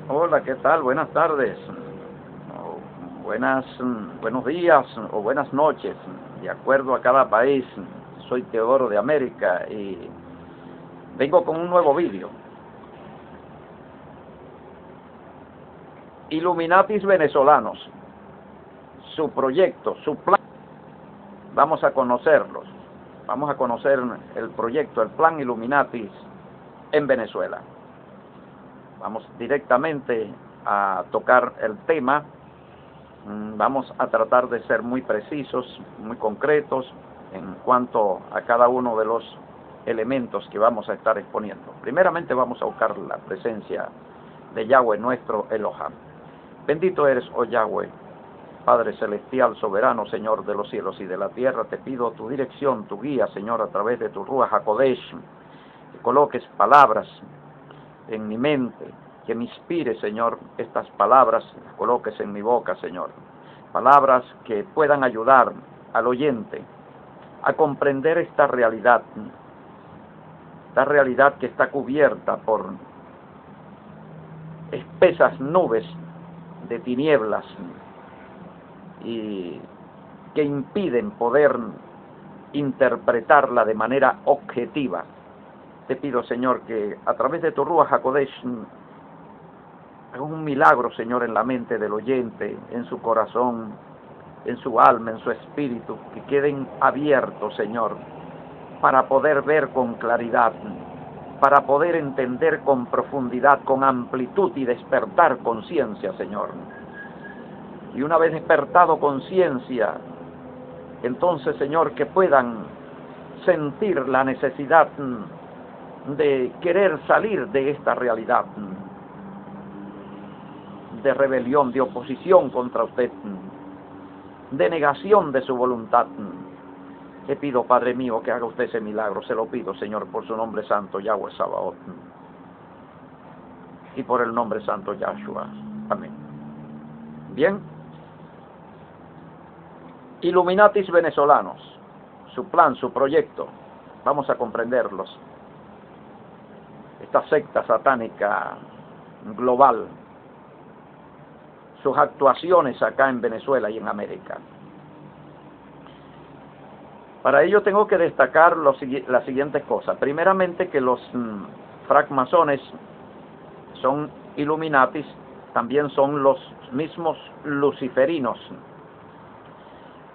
Hola, ¿qué tal? Buenas tardes, buenos días o buenas noches, de acuerdo a cada país. Soy Teodoro de América y vengo con un nuevo vídeo. Illuminatis venezolanos, su proyecto, su plan. Vamos a conocerlos. Vamos a conocer el proyecto, el plan Illuminatis en Venezuela. Vamos directamente a tocar el tema. Vamos a tratar de ser muy precisos, muy concretos en cuanto a cada uno de los elementos que vamos a estar exponiendo. Primeramente vamos a buscar la presencia de Yahweh, nuestro Elohim. Bendito eres, oh Yahweh, Padre celestial, soberano, Señor de los cielos y de la tierra. Te pido tu dirección, tu guía, Señor, a través de tu Ruach HaKodesh, que coloques palabras en mi mente, que me inspire, Señor, estas palabras, las coloques en mi boca, Señor. Palabras que puedan ayudar al oyente a comprender esta realidad que está cubierta por espesas nubes de tinieblas y que impiden poder interpretarla de manera objetiva. Te pido, Señor, que a través de tu Ruach HaKodesh hagas un milagro, Señor, en la mente del oyente, en su corazón, en su alma, en su espíritu, que queden abiertos, Señor, para poder ver con claridad, para poder entender con profundidad, con amplitud y despertar conciencia, Señor. Y una vez despertado conciencia, entonces, Señor, que puedan sentir la necesidad de querer salir de esta realidad de rebelión, de oposición contra usted, de negación de su voluntad. Te pido, Padre mío, que haga usted ese milagro. Se lo pido, Señor, por su nombre santo, Yahweh Sabaoth, y por el nombre santo, Yahshua. Amén. Bien. Illuminatis venezolanos, su plan, su proyecto. Vamos a comprenderlos. Esta secta satánica global, sus actuaciones acá en Venezuela y en América. Para ello tengo que destacar las siguientes cosas. Primeramente, que los francmasones son Illuminatis, también son los mismos luciferinos.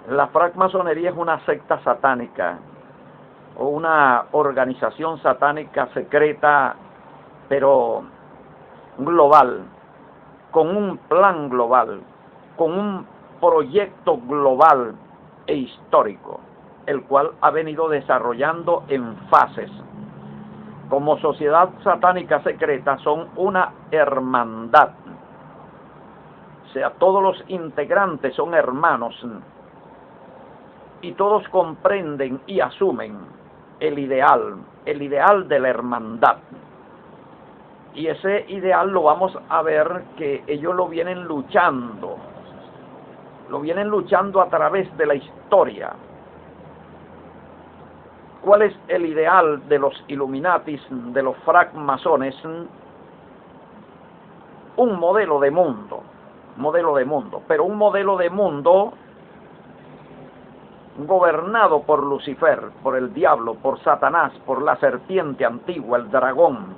La francmasonería es una secta satánica o una organización satánica secreta, pero global, con un plan global, con un proyecto global e histórico, el cual ha venido desarrollando en fases. Como sociedad satánica secreta son una hermandad, o sea, todos los integrantes son hermanos y todos comprenden y asumen el ideal de la hermandad. Y ese ideal lo vamos a ver que ellos lo vienen luchando a través de la historia. ¿Cuál es el ideal de los Illuminatis, de los francmasones? Un modelo de mundo, pero un modelo de mundo gobernado por Lucifer, por el diablo, por Satanás, por la serpiente antigua, el dragón,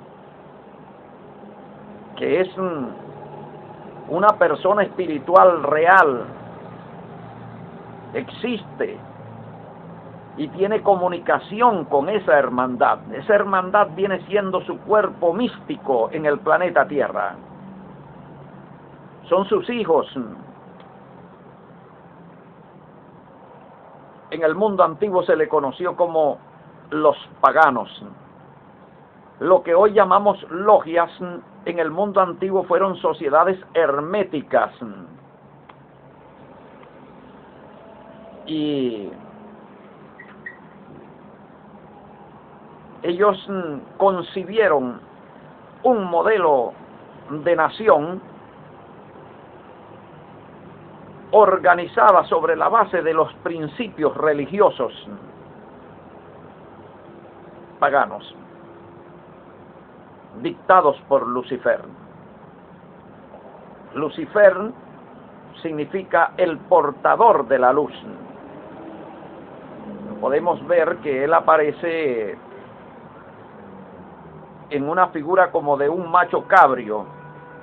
que es una persona espiritual real, existe y tiene comunicación con esa hermandad. Esa hermandad viene siendo su cuerpo místico en el planeta Tierra. Son sus hijos. En el mundo antiguo se le conoció como los paganos. Lo que hoy llamamos logias, en el mundo antiguo fueron sociedades herméticas. Y ellos concibieron un modelo de nación organizada sobre la base de los principios religiosos paganos, dictados por Lucifer. Lucifer significa el portador de la luz. Podemos ver que él aparece en una figura como de un macho cabrio,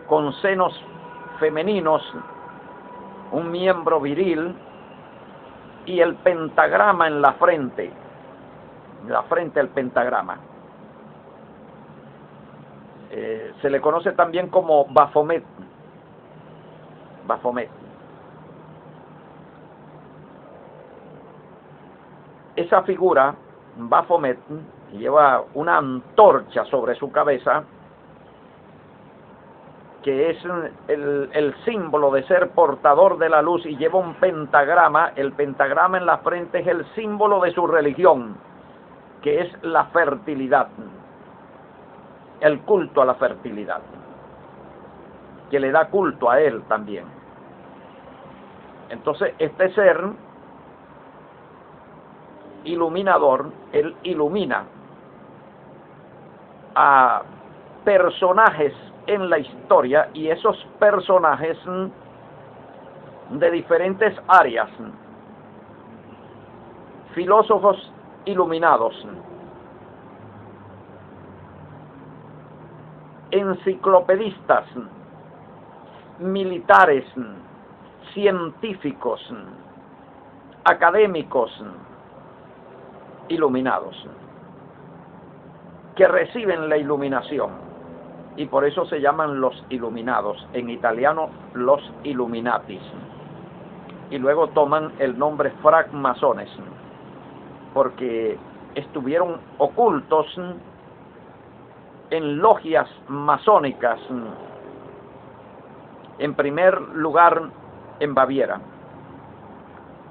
con senos femeninos, un miembro viril y el pentagrama en la frente. En la frente el pentagrama. Se le conoce también como Baphomet. Baphomet. Esa figura, Baphomet, lleva una antorcha sobre su cabeza, que es el símbolo de ser portador de la luz, y lleva un pentagrama. El pentagrama en la frente es el símbolo de su religión, que es la fertilidad, el culto a la fertilidad, que le da culto a él también. Entonces, este ser iluminador, él ilumina a personajes en la historia, y esos personajes de diferentes áreas: filósofos iluminados, enciclopedistas, militares, científicos, académicos iluminados, que reciben la iluminación, y por eso se llaman los iluminados, en italiano los Illuminatis, y luego toman el nombre francmasones, porque estuvieron ocultos en logias masónicas, en primer lugar en Baviera.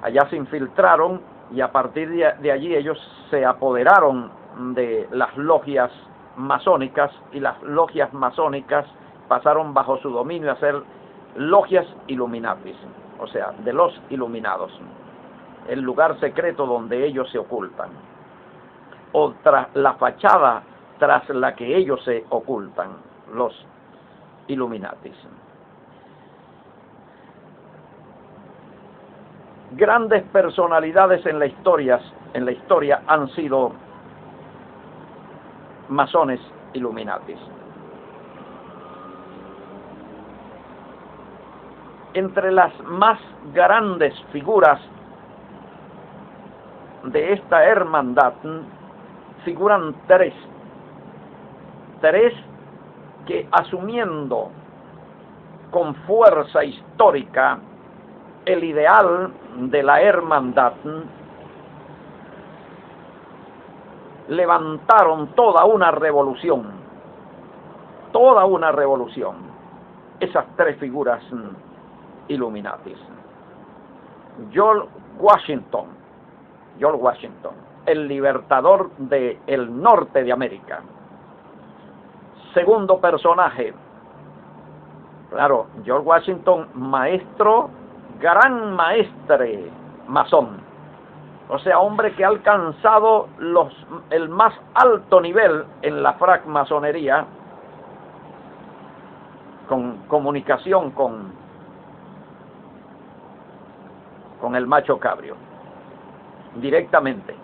Allá se infiltraron, y a partir de allí ellos se apoderaron de las logias masónicas, y las logias masónicas pasaron bajo su dominio a ser logias Illuminatis, o sea, de los iluminados, el lugar secreto donde ellos se ocultan, o tras la fachada tras la que ellos se ocultan, los Illuminatis. Grandes personalidades en la historia han sido masones Illuminatis. Entre las más grandes figuras de esta hermandad figuran tres que, asumiendo con fuerza histórica el ideal de la hermandad, levantaron toda una revolución. Esas tres figuras Illuminatis. George Washington, el libertador del norte de América. Segundo personaje, claro, George Washington, maestro, gran maestre masón, o sea, hombre que ha alcanzado el más alto nivel en la francmasonería, con comunicación con el macho cabrio, directamente,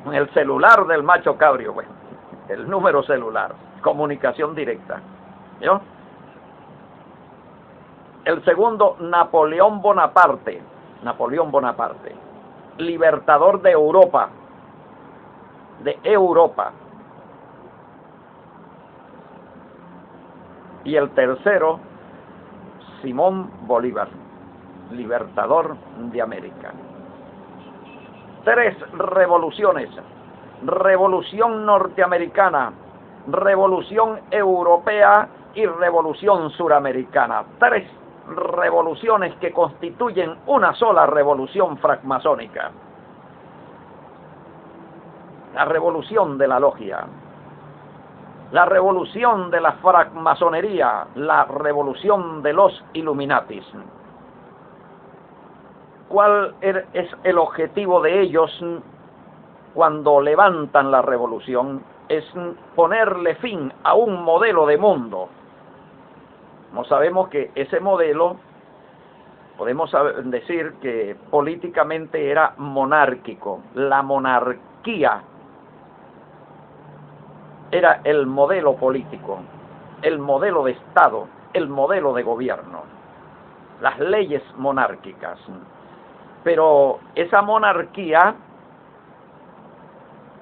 con el celular del macho cabrio, bueno, el número celular, comunicación directa, ¿yo? El segundo, Napoleón Bonaparte, libertador de Europa, Y el tercero, Simón Bolívar, libertador de América. Tres revoluciones: revolución norteamericana, revolución europea y revolución suramericana. Tres revoluciones que constituyen una sola revolución francmasónica. La revolución de la logia, la revolución de la francmasonería, la revolución de los Illuminatis. ¿Cuál es el objetivo de ellos cuando levantan la revolución? Es ponerle fin a un modelo de mundo No sabemos que ese modelo, podemos decir que políticamente era monárquico. La monarquía era el modelo político, el modelo de Estado, el modelo de gobierno, las leyes monárquicas. Pero esa monarquía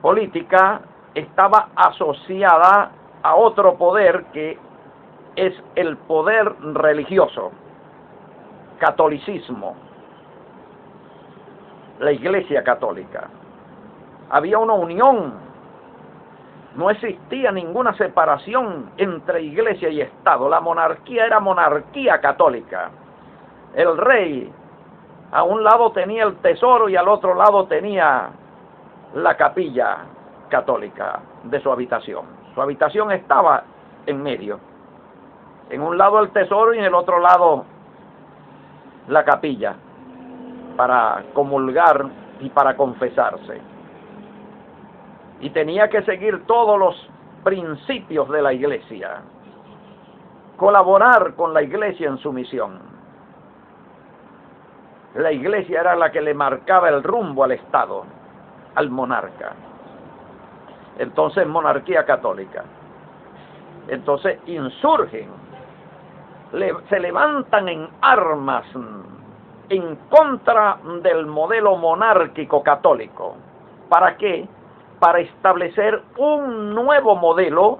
política estaba asociada a otro poder que es el poder religioso, catolicismo, la Iglesia católica. Había una unión, no existía ninguna separación entre Iglesia y Estado. La monarquía era monarquía católica. El rey a un lado tenía el tesoro y al otro lado tenía la capilla católica de su habitación. Su habitación estaba en medio. En un lado el tesoro y en el otro lado la capilla para comulgar y para confesarse. Y tenía que seguir todos los principios de la Iglesia, colaborar con la Iglesia en su misión. La Iglesia era la que le marcaba el rumbo al Estado, al monarca. Entonces, monarquía católica. Entonces, insurgen, se levantan en armas en contra del modelo monárquico católico. ¿Para qué? Para establecer un nuevo modelo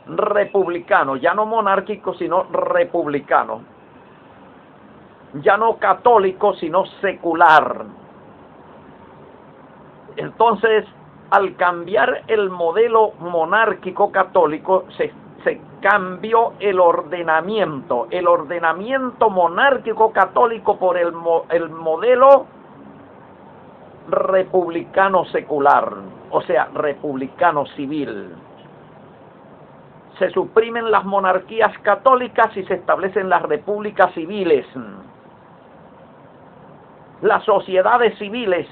republicano, ya no monárquico, sino republicano. Ya no católico, sino secular. Entonces, al cambiar el modelo monárquico católico, se cambió el ordenamiento monárquico católico por el modelo republicano secular, o sea, republicano civil. Se suprimen las monarquías católicas y se establecen las repúblicas civiles. Las sociedades civiles,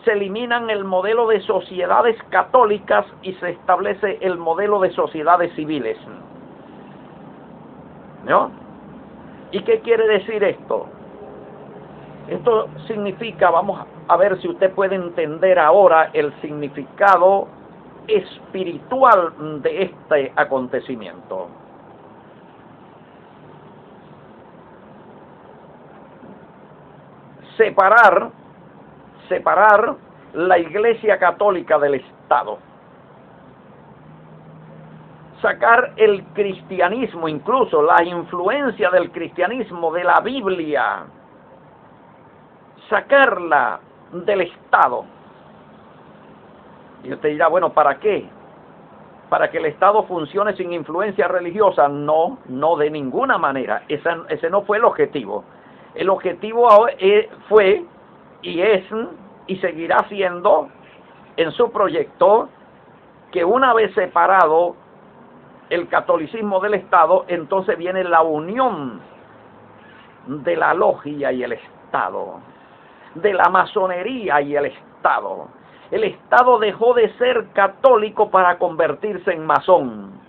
se eliminan el modelo de sociedades católicas y se establece el modelo de sociedades civiles. ¿No? ¿Y qué quiere decir esto? Esto significa, vamos a ver si usted puede entender ahora el significado espiritual de este acontecimiento. Separar la Iglesia católica del Estado. Sacar el cristianismo, incluso la influencia del cristianismo de la Biblia, sacarla del Estado. Y usted dirá, bueno, ¿para qué? ¿Para que el Estado funcione sin influencia religiosa? No, no de ninguna manera. Ese no fue el objetivo. El objetivo fue y es y seguirá siendo en su proyecto que una vez separado el catolicismo del Estado, entonces viene la unión de la logia y el Estado, de la masonería y el Estado. El Estado dejó de ser católico para convertirse en masón.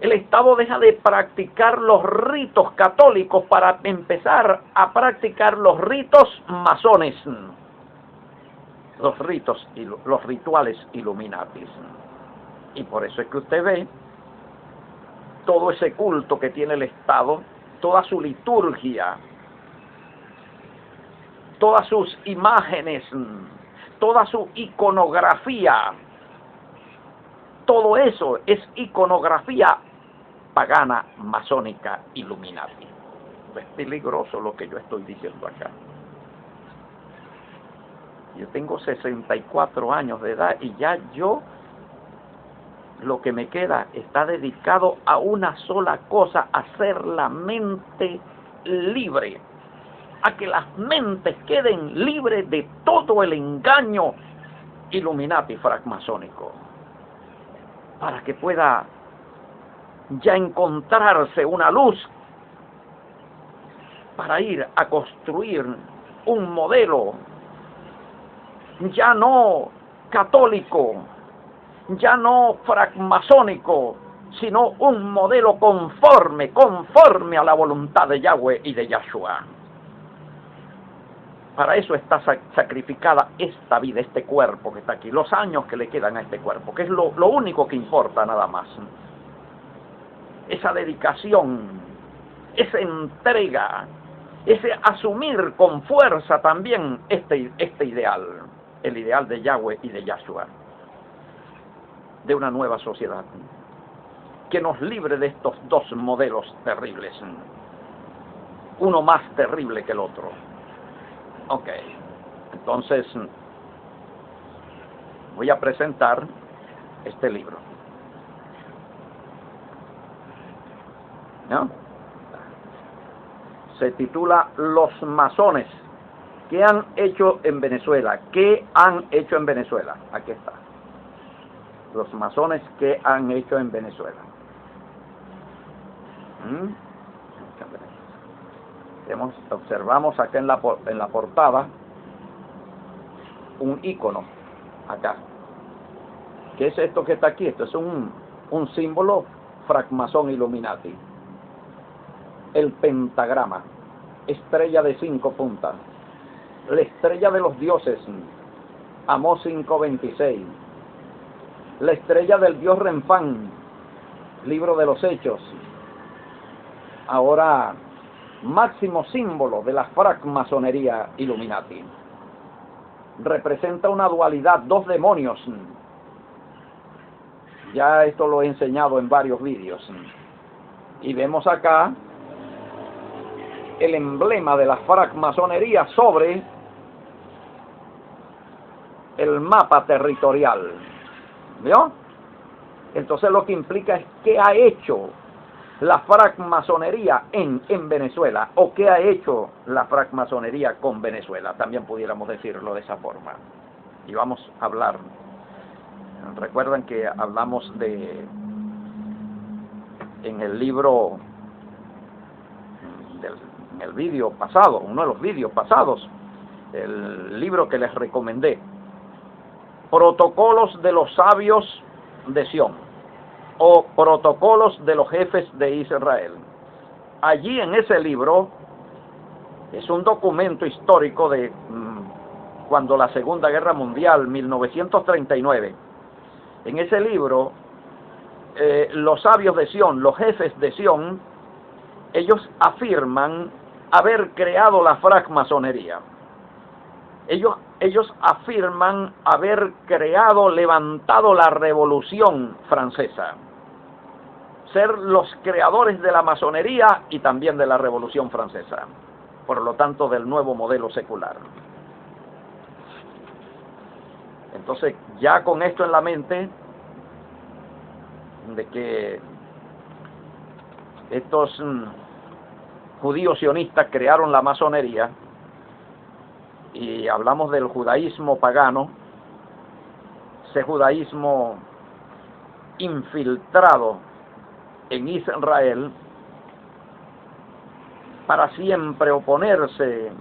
El Estado deja de practicar los ritos católicos para empezar a practicar los ritos masones, los ritos y los rituales illuminatis. Y por eso es que usted ve todo ese culto que tiene el Estado, toda su liturgia, todas sus imágenes, toda su iconografía. Todo eso es iconografía pagana, masónica, illuminati. Es peligroso lo que yo estoy diciendo acá. Yo tengo 64 años de edad y ya lo que me queda está dedicado a una sola cosa, a hacer la mente libre, a que las mentes queden libres de todo el engaño illuminati francmasónico, para que pueda ya encontrarse una luz para ir a construir un modelo ya no católico, ya no francmasónico, sino un modelo conforme a la voluntad de Yahweh y de Yahshua. Para eso está sacrificada esta vida, este cuerpo que está aquí, los años que le quedan a este cuerpo, que es lo único que importa nada más. Esa dedicación, esa entrega, ese asumir con fuerza también este ideal, el ideal de Yahweh y de Yahshua, de una nueva sociedad que nos libre de estos dos modelos terribles, uno más terrible que el otro. Ok, entonces voy a presentar este libro, ¿no? Se titula Los masones. ¿Qué han hecho en Venezuela? ¿Qué han hecho en Venezuela? Aquí está. Los masones, ¿qué han hecho en Venezuela? Observamos acá en la portada un icono acá. ¿Qué es esto que está aquí? Esto es un símbolo francmasón Illuminati. El pentagrama, estrella de 5 puntas, la estrella de los dioses, Amós 5:26, la estrella del dios Renfán, libro de los Hechos. Ahora, máximo símbolo de la francmasonería Illuminati. Representa una dualidad, dos demonios. Ya esto lo he enseñado en varios vídeos. Y vemos acá el emblema de la francmasonería sobre el mapa territorial. ¿Vio? Entonces lo que implica es qué ha hecho la francmasonería en Venezuela, o qué ha hecho la francmasonería con Venezuela, también pudiéramos decirlo de esa forma. Y vamos a hablar. Recuerden que hablamos en el libro, en el vídeo pasado, uno de los vídeos pasados, el libro que les recomendé, Protocolos de los Sabios de Sión, o Protocolos de los Jefes de Israel. Allí en ese libro, es un documento histórico de cuando la Segunda Guerra Mundial, 1939. En ese libro, los sabios de Sión, los jefes de Sión, ellos afirman haber creado la francmasonería. Ellos afirman haber levantado la Revolución Francesa, ser los creadores de la masonería y también de la Revolución Francesa, por lo tanto del nuevo modelo secular. Entonces, ya con esto en la mente, de que estos judíos sionistas crearon la masonería, y hablamos del judaísmo pagano, ese judaísmo infiltrado en Israel para siempre oponerse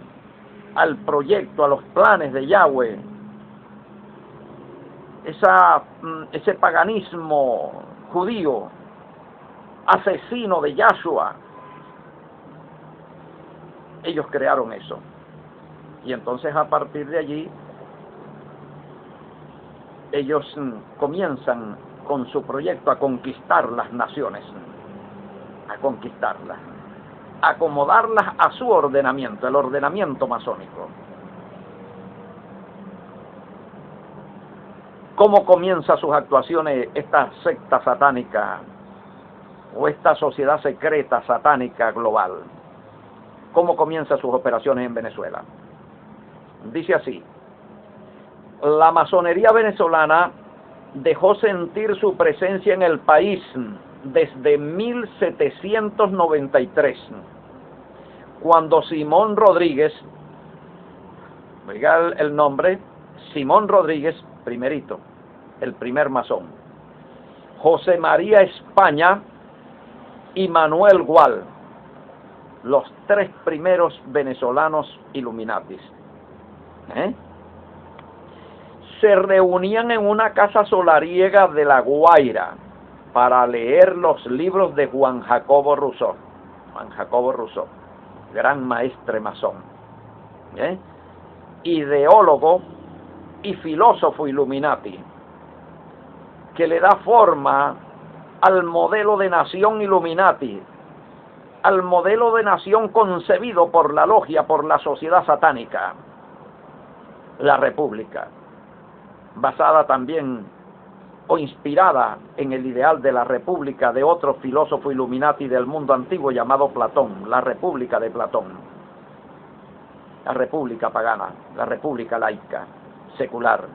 al proyecto, a los planes de Yahweh, ese paganismo judío, asesino de Yahshua. Ellos crearon eso. Y entonces a partir de allí, ellos comienzan con su proyecto a conquistar las naciones, a conquistarlas, a acomodarlas a su ordenamiento, el ordenamiento masónico. ¿Cómo comienza sus actuaciones esta secta satánica o esta sociedad secreta satánica global? ¿Cómo comienza sus operaciones en Venezuela? Dice así: la masonería venezolana dejó sentir su presencia en el país desde 1793, cuando Simón Rodríguez, oiga el nombre, Simón Rodríguez, primerito, el primer masón, José María España y Manuel Gual, los 3 primeros venezolanos Illuminatis, se reunían en una casa solariega de La Guaira, para leer los libros de Juan Jacobo Rousseau. Juan Jacobo Rousseau, gran maestre masón, ideólogo y filósofo Illuminati, que le da forma al modelo de nación Illuminati, al modelo de nación concebido por la logia, por la sociedad satánica, la república, basada también o inspirada en el ideal de la república de otro filósofo Illuminati del mundo antiguo llamado Platón, la república de Platón, la república pagana, la república laica, secular.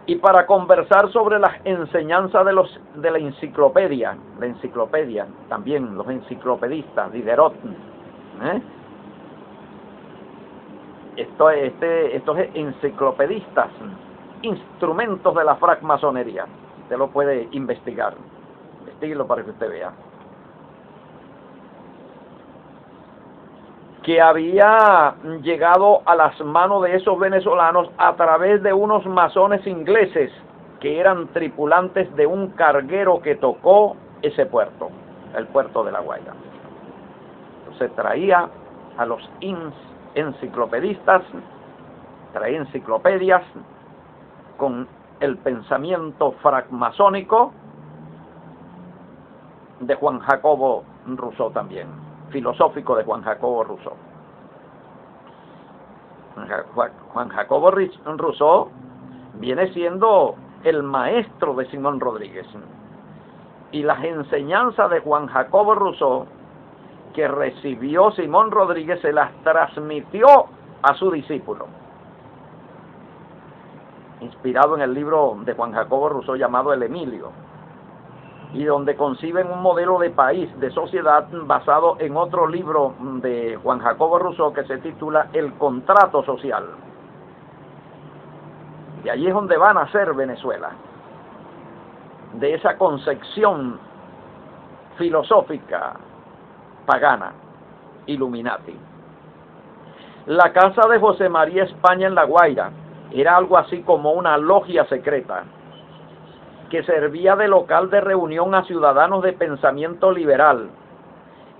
Y para conversar sobre las enseñanzas de la enciclopedia, también los enciclopedistas, Diderot, estos enciclopedistas, instrumentos de la francmasonería, usted lo puede investigar, investíguelo para que usted vea, que había llegado a las manos de esos venezolanos a través de unos masones ingleses que eran tripulantes de un carguero que tocó ese puerto, el puerto de La Guaira. Entonces traía a los enciclopedistas, traía enciclopedias con el pensamiento francmasónico de Juan Jacobo Rousseau también, filosófico de Juan Jacobo Rousseau. Juan Jacobo Rousseau viene siendo el maestro de Simón Rodríguez, y las enseñanzas de Juan Jacobo Rousseau que recibió Simón Rodríguez se las transmitió a su discípulo, inspirado en el libro de Juan Jacobo Rousseau llamado El Emilio, y donde conciben un modelo de país, de sociedad, basado en otro libro de Juan Jacobo Rousseau que se titula El Contrato Social. Y allí es donde va a nacer Venezuela, de esa concepción filosófica pagana, Illuminati. La casa de José María España en La Guaira era algo así como una logia secreta que servía de local de reunión a ciudadanos de pensamiento liberal,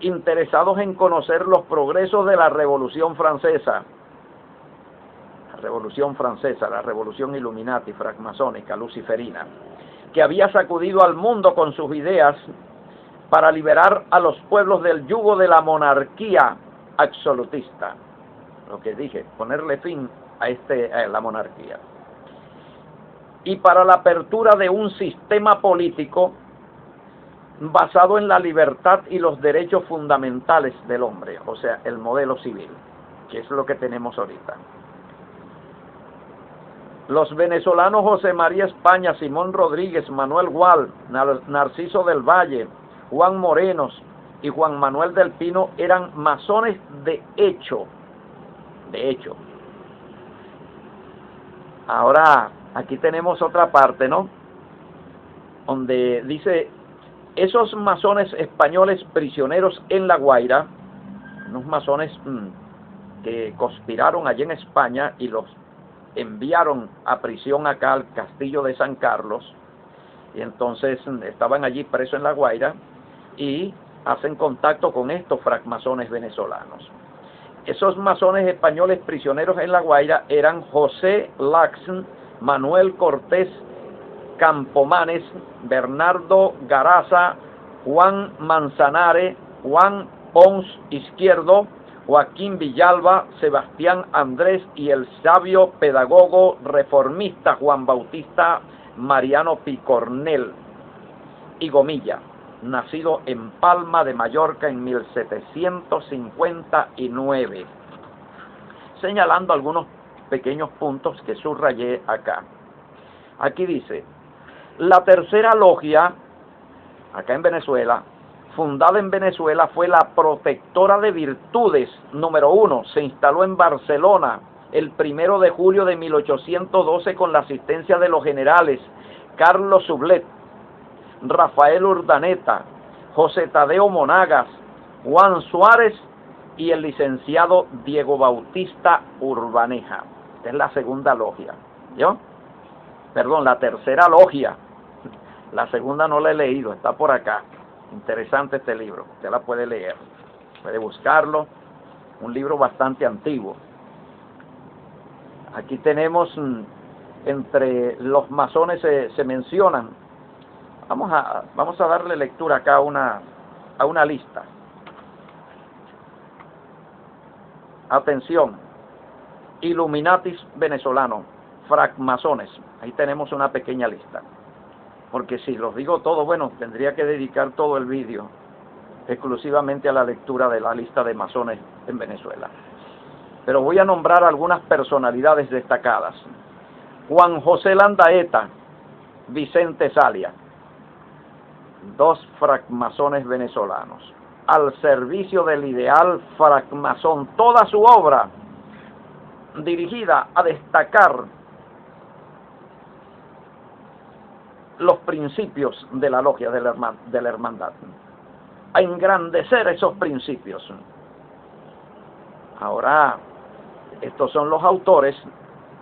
interesados en conocer los progresos de la Revolución Francesa. La Revolución Illuminati, francmasónica, luciferina, que había sacudido al mundo con sus ideas para liberar a los pueblos del yugo de la monarquía absolutista. Lo que dije, ponerle fin a la monarquía. Y para la apertura de un sistema político basado en la libertad y los derechos fundamentales del hombre, o sea, el modelo civil, que es lo que tenemos ahorita. Los venezolanos José María España, Simón Rodríguez, Manuel Gual, Narciso del Valle, Juan Morenos y Juan Manuel del Pino eran masones de hecho. Ahora, aquí tenemos otra parte, ¿no? Donde dice, esos masones españoles prisioneros en La Guaira, unos masones que conspiraron allí en España y los enviaron a prisión acá al castillo de San Carlos, y entonces estaban allí presos en La Guaira y hacen contacto con estos francmasones venezolanos. Esos masones españoles prisioneros en La Guaira eran José Laxn, Manuel Cortés Campomanes, Bernardo Garaza, Juan Manzanares, Juan Pons Izquierdo, Joaquín Villalba, Sebastián Andrés y el sabio pedagogo reformista Juan Bautista Mariano Picornel y Gomilla, nacido en Palma de Mallorca en 1759, señalando algunos pequeños puntos que subrayé acá. Aquí dice, la tercera logia, acá en Venezuela, fundada en Venezuela, fue la Protectora de Virtudes, número 1, se instaló en Barcelona el 1 de julio de 1812 con la asistencia de los generales Carlos Sublet, Rafael Urdaneta, José Tadeo Monagas, Juan Suárez y el licenciado Diego Bautista Urbaneja. Esta es la segunda logia, ¿yo? Perdón, la tercera logia. La segunda no la he leído, está por acá. Interesante este libro, usted la puede leer, puede buscarlo, un libro bastante antiguo. Aquí tenemos, entre los masones se mencionan, vamos a darle lectura acá a una lista. Atención, Illuminatis venezolanos, francmasones, ahí tenemos una pequeña lista. Porque si los digo todos, bueno, tendría que dedicar todo el vídeo exclusivamente a la lectura de la lista de masones en Venezuela. Pero voy a nombrar algunas personalidades destacadas. Juan José Landaeta, Vicente Salia, dos francmasones venezolanos, al servicio del ideal francmasón, toda su obra dirigida a destacar los principios de la logia de la hermandad, a engrandecer esos principios. Ahora, estos son los autores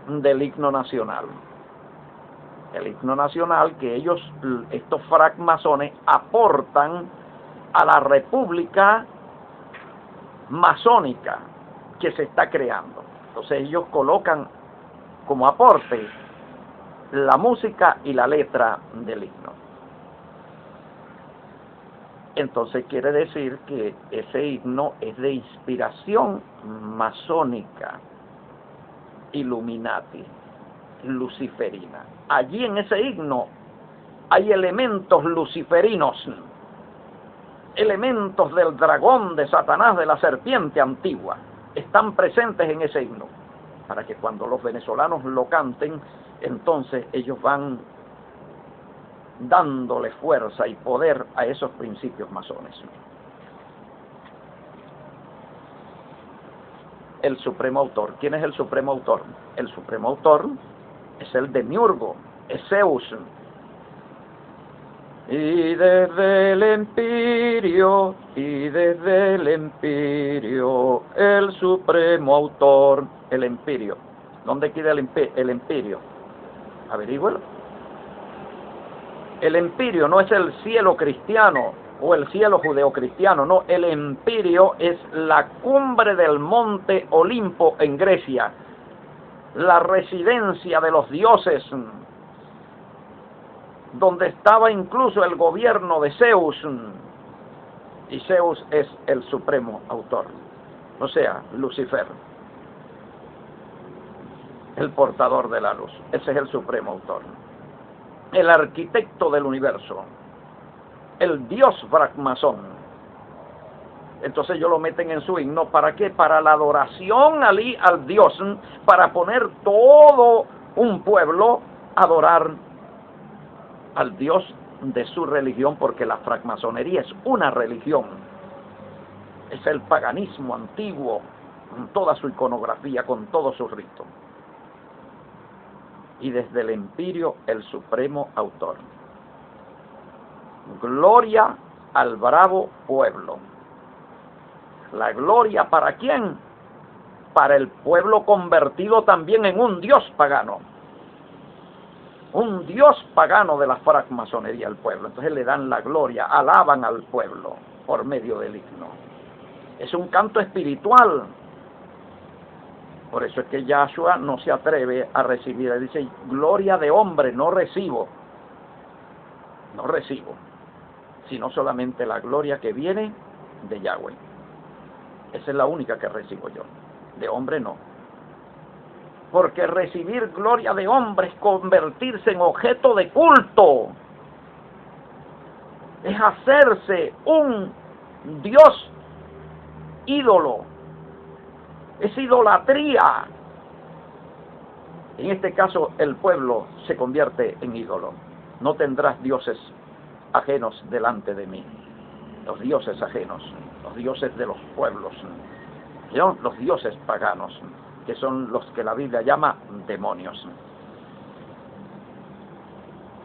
del himno nacional. El himno nacional que ellos, estos francmasones, aportan a la república masónica que se está creando. Entonces ellos colocan como aporte la música y la letra del himno. Entonces quiere decir que ese himno es de inspiración masónica, Illuminati, luciferina. Allí en ese himno hay elementos luciferinos, elementos del dragón, de Satanás, de la serpiente antigua, están presentes en ese himno, para que cuando los venezolanos lo canten, entonces ellos van dándole fuerza y poder a esos principios masones. El supremo autor. ¿Quién es el supremo autor? El supremo autor es el demiurgo, es Zeus. Y desde el empirio, el supremo autor, el empirio. ¿Dónde queda el empirio? Averígüelo. El empirio no es el cielo cristiano o el cielo judeocristiano, no, el empirio es la cumbre del monte Olimpo en Grecia, la residencia de los dioses, donde estaba incluso el gobierno de Zeus, y Zeus es el supremo autor, o sea, Lucifer, el portador de la luz. Ese es el supremo autor, el arquitecto del universo, el dios francmasón. Entonces ellos lo meten en su himno, ¿para qué? Para la adoración al dios, para poner todo un pueblo a adorar al dios de su religión, porque la francmasonería es una religión, es el paganismo antiguo, con toda su iconografía, con todos sus ritos. Y desde el empirio, el supremo autor. Gloria al bravo pueblo. La gloria, ¿para quién? Para el pueblo convertido también en un dios pagano. Un dios pagano de la francmasonería al pueblo. Entonces le dan la gloria, alaban al pueblo por medio del himno. Es un canto espiritual. Por eso es que Yahshua no se atreve a recibir. Él dice, gloria de hombre no recibo. No recibo. Sino solamente la gloria que viene de Yahweh. Esa es la única que recibo yo. De hombre no. Porque recibir gloria de hombre es convertirse en objeto de culto. Es hacerse un dios ídolo. Es idolatría. En este caso, el pueblo se convierte en ídolo. No tendrás dioses ajenos delante de mí. Los dioses ajenos, los dioses de los pueblos, ¿no? Los dioses paganos, que son los que la Biblia llama demonios.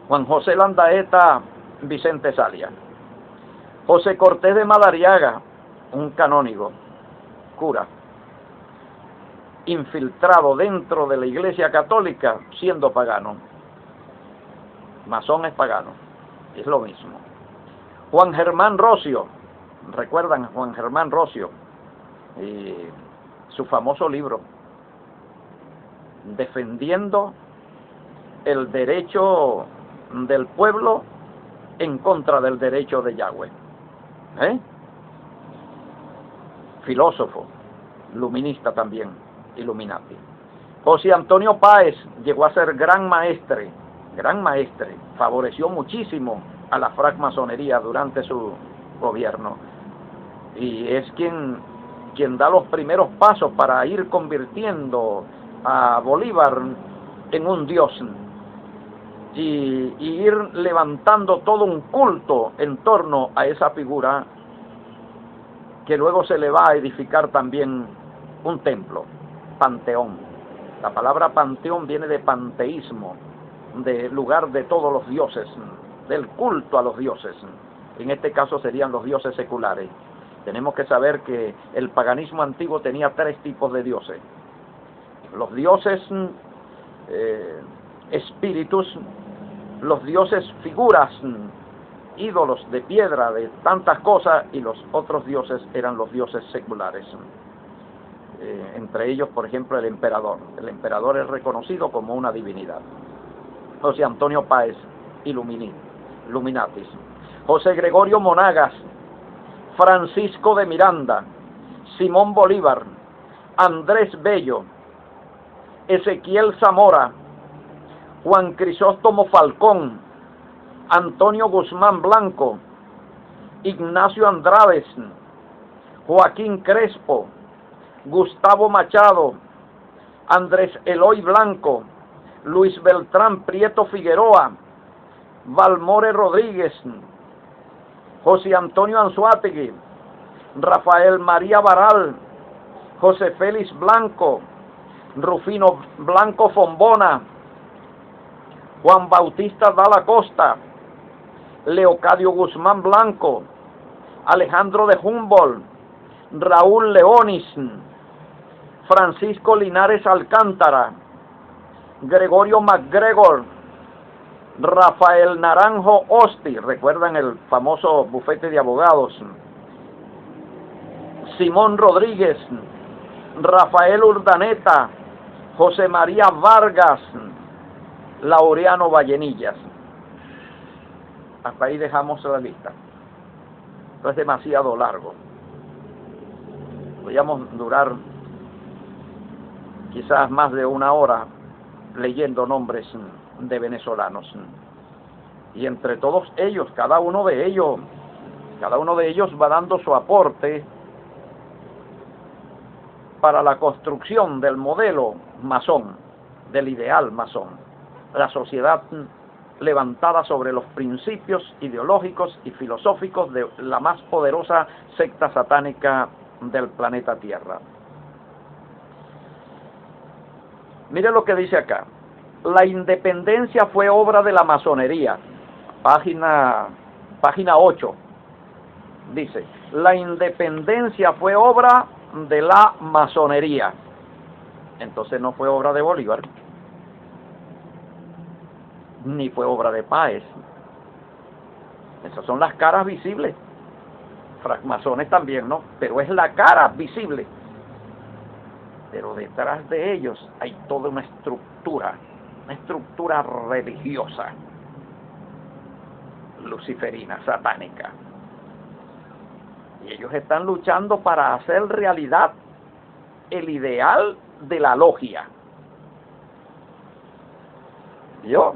Juan José Landaeta, Vicente Salia. José Cortés de Madariaga, un canónigo, cura, infiltrado dentro de la Iglesia Católica siendo pagano. Masón es pagano. es lo mismo. Juan Germán Rocio, ¿recuerdan a Juan Germán Rocio? Su famoso libro, defendiendo el derecho del pueblo en contra del derecho de Yahweh. Filósofo, luminista también, Illuminati. José Antonio Páez llegó a ser gran maestre, favoreció muchísimo a la francmasonería durante su gobierno, y es quien da los primeros pasos para ir convirtiendo a Bolívar en un dios, y ir levantando todo un culto en torno a esa figura, que luego se le va a edificar también un templo, panteón. La palabra panteón viene de panteísmo, de lugar de todos los dioses, del culto a los dioses. En este caso serían los dioses seculares. Tenemos que saber que el paganismo antiguo tenía 3 tipos de dioses. Los dioses espíritus, los dioses figuras, ídolos de piedra, de tantas cosas, y los otros dioses eran los dioses seculares. Entre ellos, por ejemplo, el emperador. El emperador es reconocido como una divinidad. José Antonio Páez, Illuminatis. José Gregorio Monagas, Francisco de Miranda, Simón Bolívar, Andrés Bello, Ezequiel Zamora, Juan Crisóstomo Falcón, Antonio Guzmán Blanco, Ignacio Andrades, Joaquín Crespo, Gustavo Machado, Andrés Eloy Blanco, Luis Beltrán Prieto Figueroa, Valmore Rodríguez, José Antonio Anzuategui, Rafael María Baral, José Félix Blanco, Rufino Blanco Fombona, Juan Bautista Dalla Costa, Leocadio Guzmán Blanco, Alejandro de Humboldt, Raúl Leonis, Francisco Linares Alcántara, Gregorio MacGregor, Rafael Naranjo Osti, recuerdan el famoso bufete de abogados, Simón Rodríguez, Rafael Urdaneta, José María Vargas, Laureano Vallenillas. Hasta ahí dejamos la lista. Esto es demasiado largo. Podríamos durar quizás más de 1 hora leyendo nombres de venezolanos. Y entre todos ellos, cada uno de ellos va dando su aporte para la construcción del modelo masón, del ideal masón, la sociedad levantada sobre los principios ideológicos y filosóficos de la más poderosa secta satánica del planeta Tierra. Mire lo que dice acá. La independencia fue obra de la masonería. Página 8. Dice, la independencia fue obra de la masonería. Entonces no fue obra de Bolívar, ni fue obra de Páez. Esas son las caras visibles. Francmasones también, ¿no? Pero es la cara visible. Pero detrás de ellos hay toda una estructura religiosa, luciferina, satánica. Y ellos están luchando para hacer realidad el ideal de la logia. ¿Yo?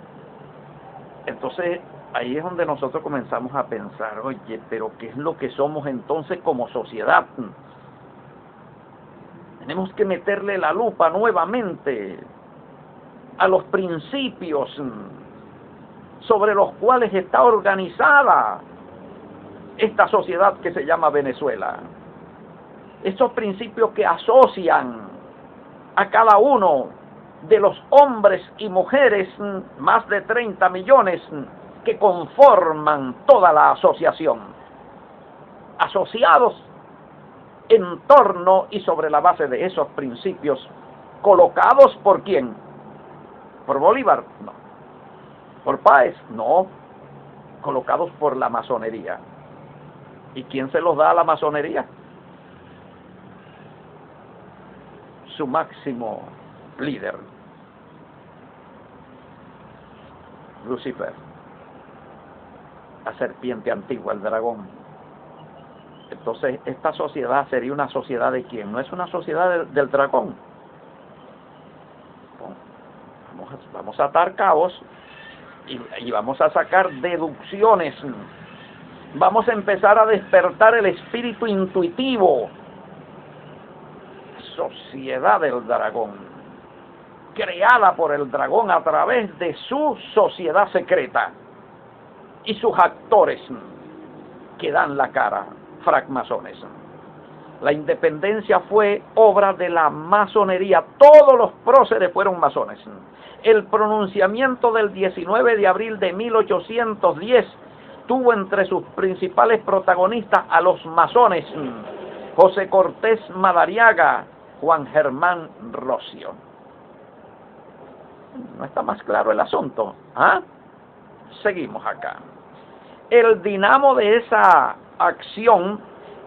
Entonces, ahí es donde nosotros comenzamos a pensar, oye, pero ¿qué es lo que somos entonces como sociedad? Tenemos que meterle la lupa nuevamente a los principios sobre los cuales está organizada esta sociedad que se llama Venezuela. Estos principios que asocian a cada uno de los hombres y mujeres, más de 30 millones, que conforman toda la asociación, asociados en torno y sobre la base de esos principios, colocados ¿por quién? ¿Por Bolívar? No. ¿Por Páez? No. colocados por la masonería. ¿Y quién se los da a la masonería? Su máximo líder, Lucifer, la serpiente antigua, el dragón. Entonces, esta sociedad sería una sociedad ¿de quién? No es una sociedad del dragón. Vamos a atar cabos y vamos a sacar deducciones. Vamos a empezar a despertar el espíritu intuitivo. Sociedad del dragón, creada por el dragón a través de su sociedad secreta y sus actores que dan la cara, francmasones. La independencia fue obra de la masonería, todos los próceres fueron masones. El pronunciamiento del 19 de abril de 1810 tuvo entre sus principales protagonistas a los masones, José Cortés Madariaga, Juan Germán Rocio. ¿No está más claro el asunto? ¿Ah? Seguimos acá. El dinamo de esa acción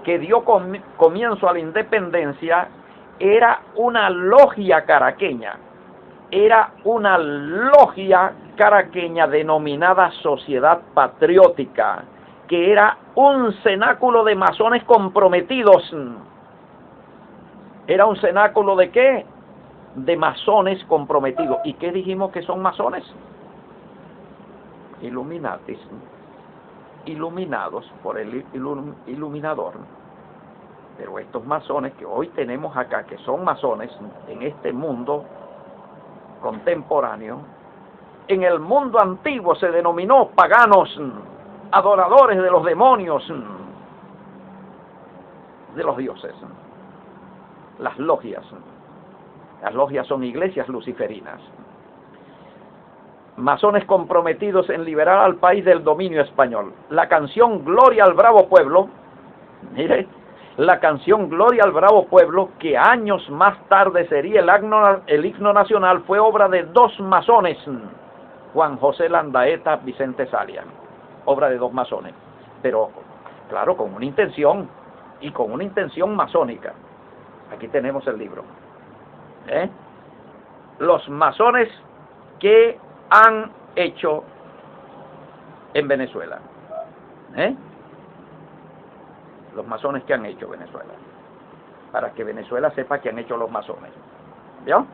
que dio comienzo a la independencia era una logia caraqueña. Era una logia caraqueña denominada Sociedad Patriótica, que era un cenáculo de masones comprometidos. ¿Era un cenáculo de qué? De masones comprometidos. ¿Y qué dijimos que son masones? Illuminatis, iluminados por el iluminador. Pero estos masones que hoy tenemos acá, que son masones en este mundo contemporáneo, en el mundo antiguo se denominó paganos, adoradores de los demonios, de los dioses. Las logias. Las logias son iglesias luciferinas. Masones comprometidos en liberar al país del dominio español. La canción Gloria al Bravo Pueblo, mire, la canción Gloria al Bravo Pueblo, que años más tarde sería el himno nacional, fue obra de dos masones, Juan José Landaeta, Vicente Salia, obra de dos masones, pero claro, con una intención, y con una intención masónica. Aquí tenemos el libro. Los masones que han hecho en Venezuela. Los masones que han hecho Venezuela. Para que Venezuela sepa que han hecho los masones. ¿Vio?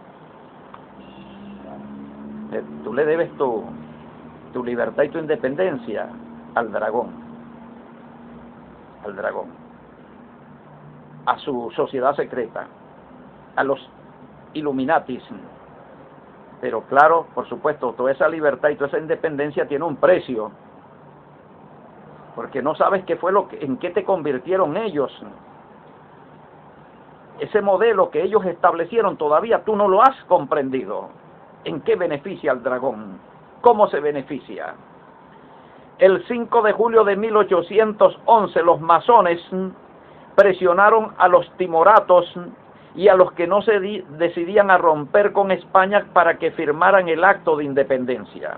Tú le debes tu libertad y tu independencia al dragón. Al dragón. A su sociedad secreta. A los Illuminatis. Pero claro, por supuesto, toda esa libertad y toda esa independencia tiene un precio. Porque no sabes qué fue en qué te convirtieron ellos. Ese modelo que ellos establecieron todavía tú no lo has comprendido. ¿En qué beneficia al dragón? ¿Cómo se beneficia? El 5 de julio de 1811 los masones presionaron a los timoratos y a los que no se decidían a romper con España para que firmaran el acto de independencia.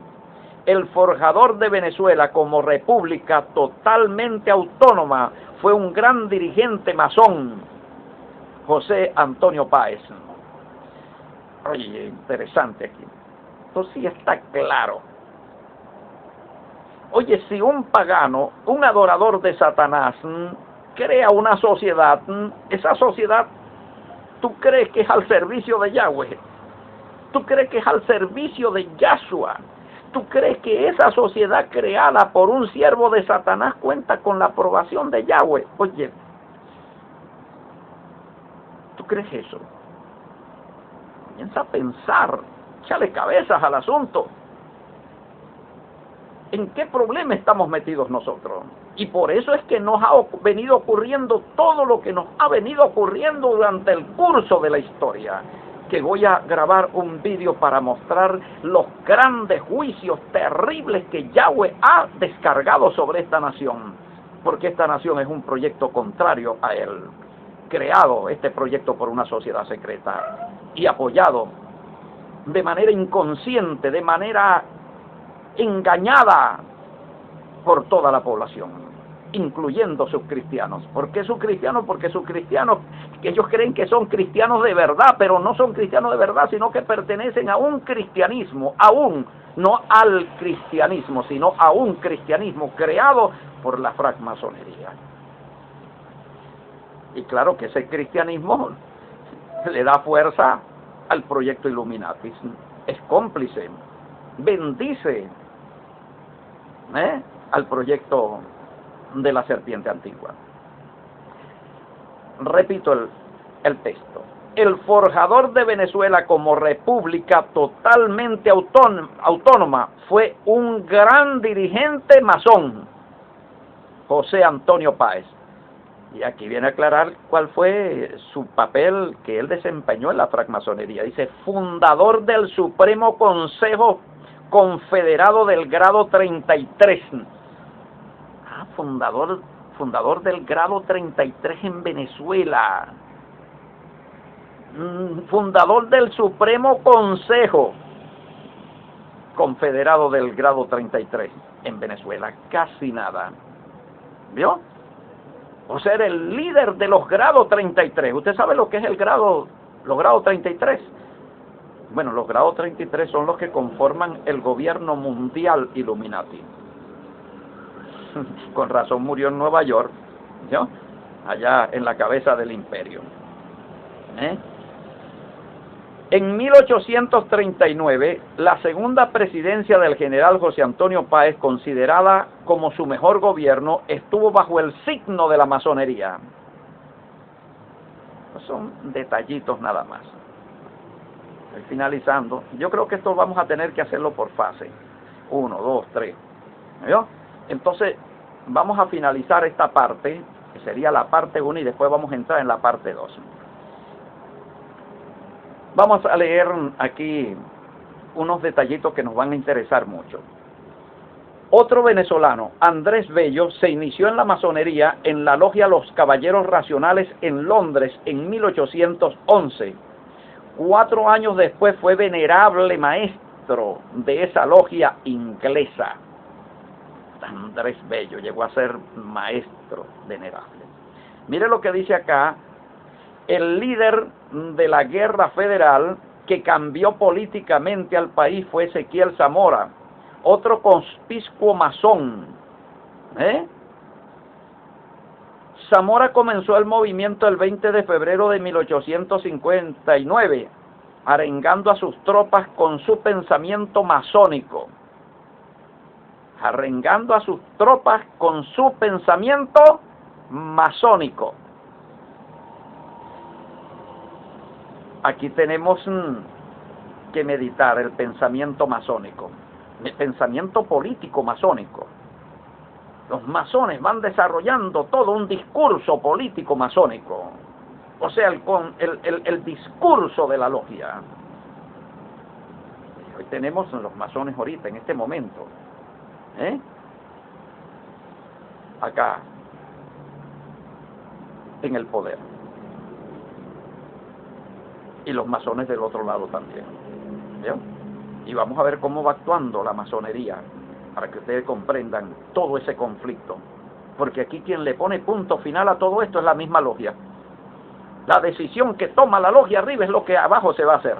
El forjador de Venezuela como república totalmente autónoma fue un gran dirigente masón, José Antonio Páez. Oye, interesante aquí. Esto sí está claro. Oye, si un pagano, un adorador de Satanás, crea una sociedad, esa sociedad, ¿tú crees que es al servicio de Yahweh? ¿Tú crees que es al servicio de Yahshua? ¿Tú crees que esa sociedad creada por un siervo de Satanás cuenta con la aprobación de Yahweh? Oye, ¿tú crees eso? Comienza a pensar, échale cabezas al asunto. ¿En qué problema estamos metidos nosotros? Y por eso es que nos ha venido ocurriendo todo lo que nos ha venido ocurriendo durante el curso de la historia. Que voy a grabar un vídeo para mostrar los grandes juicios terribles que Yahweh ha descargado sobre esta nación. Porque esta nación es un proyecto contrario a él. Creado este proyecto por una sociedad secreta y apoyado de manera inconsciente, de manera engañada por toda la población, incluyendo sus cristianos. ¿Por qué sus cristianos? Porque sus cristianos, que ellos creen que son cristianos de verdad, pero no son cristianos de verdad, sino que pertenecen a un cristianismo, no al cristianismo, sino a un cristianismo creado por la francmasonería. Y claro que ese cristianismo le da fuerza al proyecto Illuminati, es cómplice, bendice al proyecto de la serpiente antigua. Repito el texto. El forjador de Venezuela como república totalmente autónoma fue un gran dirigente masón, José Antonio Páez. Y aquí viene a aclarar cuál fue su papel que él desempeñó en la francmasonería. Dice, fundador del Supremo Consejo Confederado del grado 33. Fundador del grado 33 en Venezuela. Fundador del Supremo Consejo Confederado del grado 33 en Venezuela. Casi nada. ¿Vio? O sea, era el líder de los grados 33. ¿Usted sabe lo que es los grados 33? Bueno, los grados 33 son los que conforman el gobierno mundial Illuminati. Con razón murió en Nueva York, ¿no? Allá en la cabeza del imperio. En 1839, la segunda presidencia del general José Antonio Páez, considerada como su mejor gobierno, estuvo bajo el signo de la masonería. Son detallitos nada más. Estoy finalizando. Yo creo que esto vamos a tener que hacerlo por fase. 1, 2, 3. ¿Vio? Entonces, vamos a finalizar esta parte, que sería la parte 1, y después vamos a entrar en la parte 2. Vamos a leer aquí unos detallitos que nos van a interesar mucho. Otro venezolano, Andrés Bello, se inició en la masonería en la logia Los Caballeros Racionales en Londres en 1811. 4 años después fue venerable maestro de esa logia inglesa. Andrés Bello llegó a ser maestro venerable. Mire lo que dice acá. El líder de la guerra federal que cambió políticamente al país fue Ezequiel Zamora, otro conspicuo masón. Zamora comenzó el movimiento el 20 de febrero de 1859, arengando a sus tropas con su pensamiento masónico. Arengando a sus tropas con su pensamiento masónico. Aquí tenemos que meditar el pensamiento masónico, el pensamiento político masónico. Los masones van desarrollando todo un discurso político masónico, o sea, el discurso de la logia. Hoy tenemos los masones ahorita, en este momento, acá, en el poder. Y los masones del otro lado también. ¿Vio? Y vamos a ver cómo va actuando la masonería, para que ustedes comprendan todo ese conflicto. Porque aquí quien le pone punto final a todo esto es la misma logia. La decisión que toma la logia arriba es lo que abajo se va a hacer.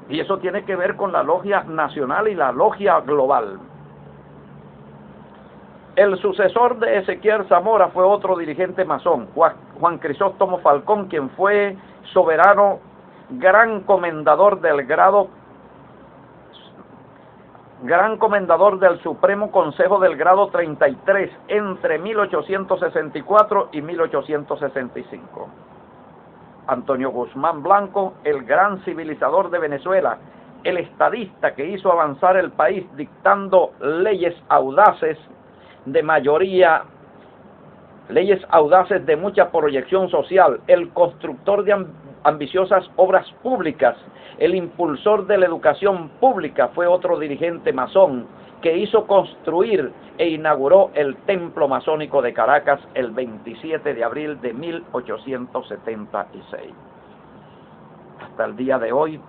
Y eso tiene que ver con la logia nacional y la logia global. El sucesor de Ezequiel Zamora fue otro dirigente masón, Juan Crisóstomo Falcón, quien fue soberano, gran comendador del Supremo Consejo del grado 33 entre 1864 y 1865. Antonio Guzmán Blanco, el gran civilizador de Venezuela, el estadista que hizo avanzar el país dictando leyes audaces de mayoría, leyes audaces de mucha proyección social, el constructor de ambiciosas obras públicas, el impulsor de la educación pública, fue otro dirigente masón que hizo construir e inauguró el Templo Masónico de Caracas el 27 de abril de 1876. Hasta el día de hoy,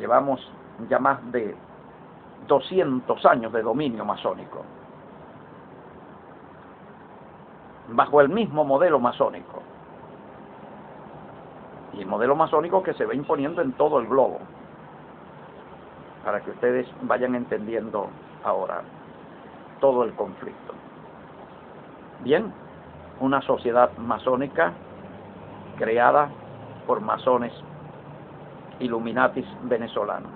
Llevamos ya más de 200 años de dominio masónico, bajo el mismo modelo masónico, y el modelo masónico que se va imponiendo en todo el globo, para que ustedes vayan entendiendo ahora todo el conflicto. Bien, una sociedad masónica creada por masones Illuminatis venezolanos.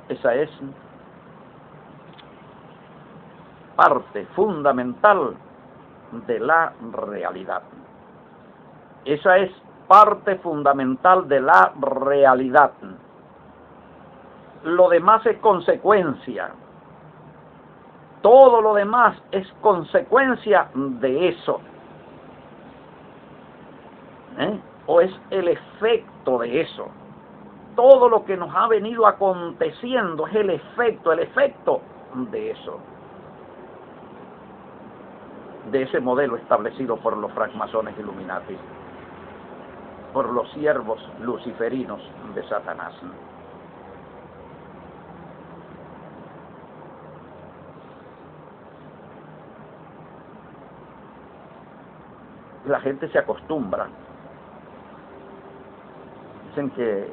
Esa es parte fundamental de la realidad. Esa es parte fundamental de la realidad. Lo demás es consecuencia. Todo lo demás es consecuencia de eso. O es el efecto de eso. Todo lo que nos ha venido aconteciendo es el efecto de eso. De ese modelo establecido por los francmasones Illuminati, por los siervos luciferinos de Satanás. La gente se acostumbra. Dicen que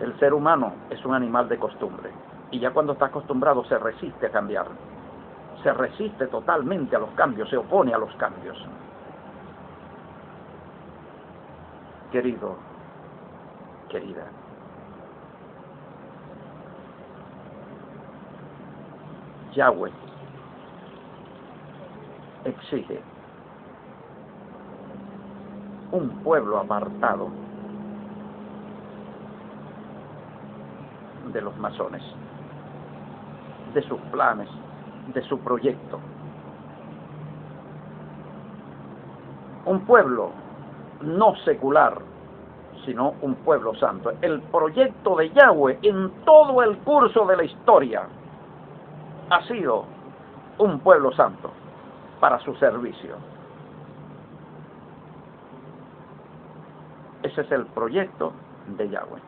el ser humano es un animal de costumbre, y ya cuando está acostumbrado se resiste a cambiar. Se resiste totalmente a los cambios, se opone a los cambios. Querido, querida, Yahweh exige un pueblo apartado de los masones, de sus planes, de su proyecto. Un pueblo no secular, sino un pueblo santo. El proyecto de Yahweh en todo el curso de la historia ha sido un pueblo santo para su servicio. Ese es el proyecto de Yahweh.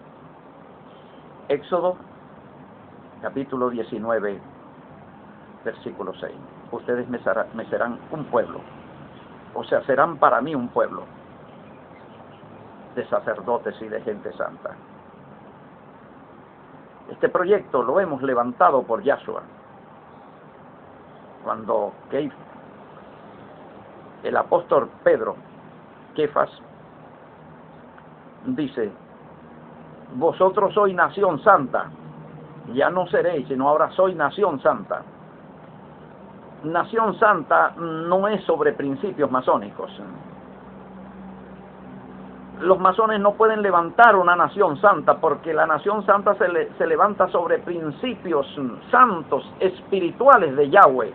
Éxodo, capítulo 19, versículo 6. Ustedes me serán un pueblo, o sea, serán para mí un pueblo de sacerdotes y de gente santa. Este proyecto lo hemos levantado por Yahshua. Cuando el apóstol Pedro, Kefas, dice: vosotros sois nación santa, ya no seréis, sino ahora soy nación santa. Nación santa no es sobre principios masónicos. Los masones no pueden levantar una nación santa, porque la nación santa se levanta sobre principios santos, espirituales de Yahweh,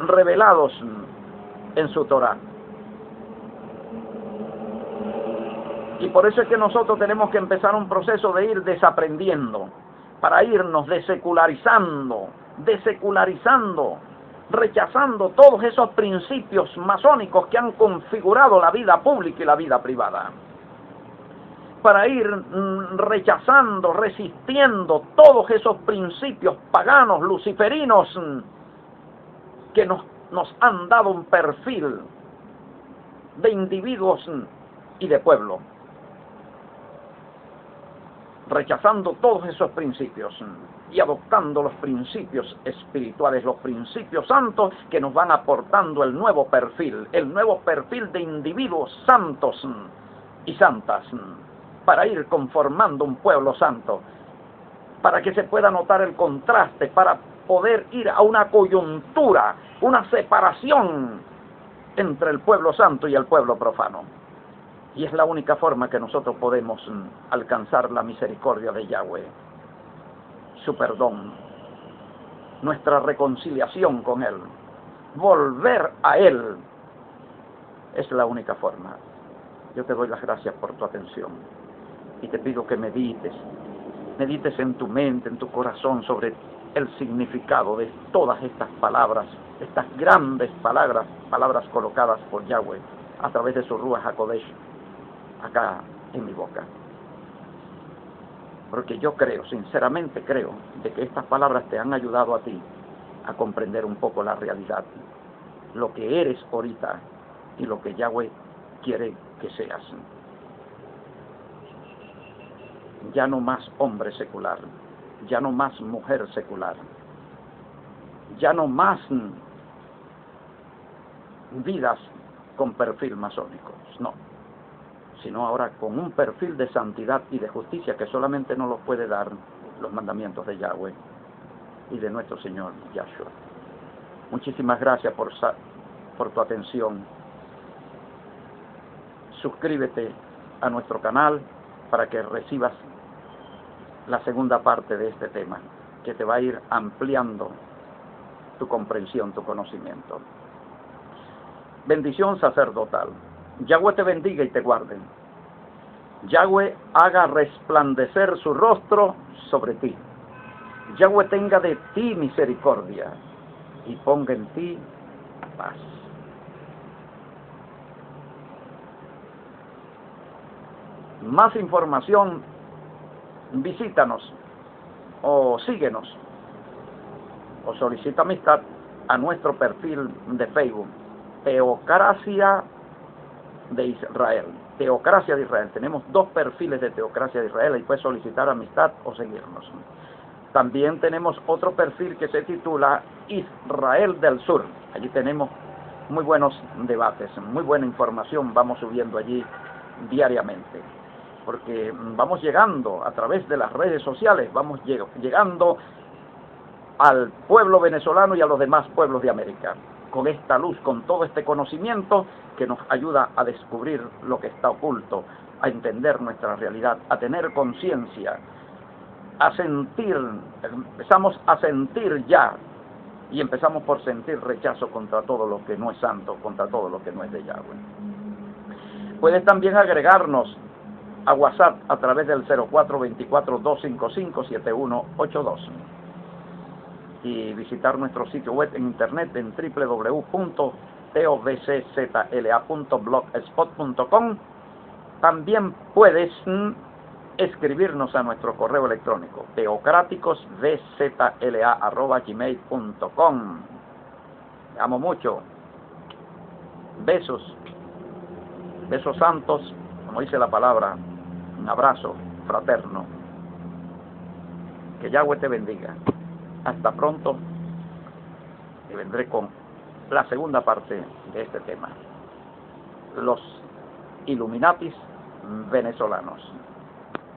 revelados en su Torah. Y por eso es que nosotros tenemos que empezar un proceso de ir desaprendiendo, para irnos desecularizando, rechazando todos esos principios masónicos que han configurado la vida pública y la vida privada. Para ir rechazando, resistiendo todos esos principios paganos, luciferinos, que nos han dado un perfil de individuos y de pueblo. Rechazando todos esos principios y adoptando los principios espirituales, los principios santos que nos van aportando el nuevo perfil de individuos santos y santas, para ir conformando un pueblo santo, para que se pueda notar el contraste, para poder ir a una coyuntura, una separación entre el pueblo santo y el pueblo profano. Y es la única forma que nosotros podemos alcanzar la misericordia de Yahweh, su perdón, nuestra reconciliación con Él, volver a Él. Es la única forma. Yo te doy las gracias por tu atención y te pido que medites en tu mente, en tu corazón, sobre el significado de todas estas palabras, estas grandes palabras colocadas por Yahweh a través de su Ruach HaKodesh acá en mi boca. porque yo creo, sinceramente creo, de que estas palabras te han ayudado a ti a comprender un poco la realidad, lo que eres ahorita y lo que Yahweh quiere que seas. Ya no más hombre secular, ya no más mujer secular, ya no más vidas con perfil masónico, no, sino ahora con un perfil de santidad y de justicia que solamente nos lo puede dar los mandamientos de Yahweh y de nuestro Señor Yahshua. Muchísimas gracias por tu atención. Suscríbete a nuestro canal para que recibas la segunda parte de este tema, que te va a ir ampliando tu comprensión, tu conocimiento. Bendición sacerdotal. Yahweh te bendiga y te guarde. Yahweh haga resplandecer su rostro sobre ti. Yahweh tenga de ti misericordia y ponga en ti paz. Más información, visítanos o síguenos o solicita amistad a nuestro perfil de Facebook, Teocracia de Israel. Teocracia de Israel. Tenemos 2 perfiles de Teocracia de Israel y puedes solicitar amistad o seguirnos. También tenemos otro perfil que se titula Israel del Sur. Allí tenemos muy buenos debates, muy buena información, vamos subiendo allí diariamente. Porque vamos llegando a través de las redes sociales, vamos llegando al pueblo venezolano y a los demás pueblos de América, con esta luz, con todo este conocimiento que nos ayuda a descubrir lo que está oculto, a entender nuestra realidad, a tener conciencia, a sentir, empezamos a sentir ya, y empezamos por sentir rechazo contra todo lo que no es santo, contra todo lo que no es de Yahweh. Puedes también agregarnos a WhatsApp a través del 0424-255-7182 y visitar nuestro sitio web en internet en www.tovczla.blogspot.com. También puedes escribirnos a nuestro correo electrónico teocráticosvzla@gmail.com. Te amo mucho. Besos santos, como dice la palabra. Un abrazo fraterno. Que Yahweh te bendiga. Hasta pronto. Y vendré con la segunda parte de este tema. Los Illuminatis venezolanos.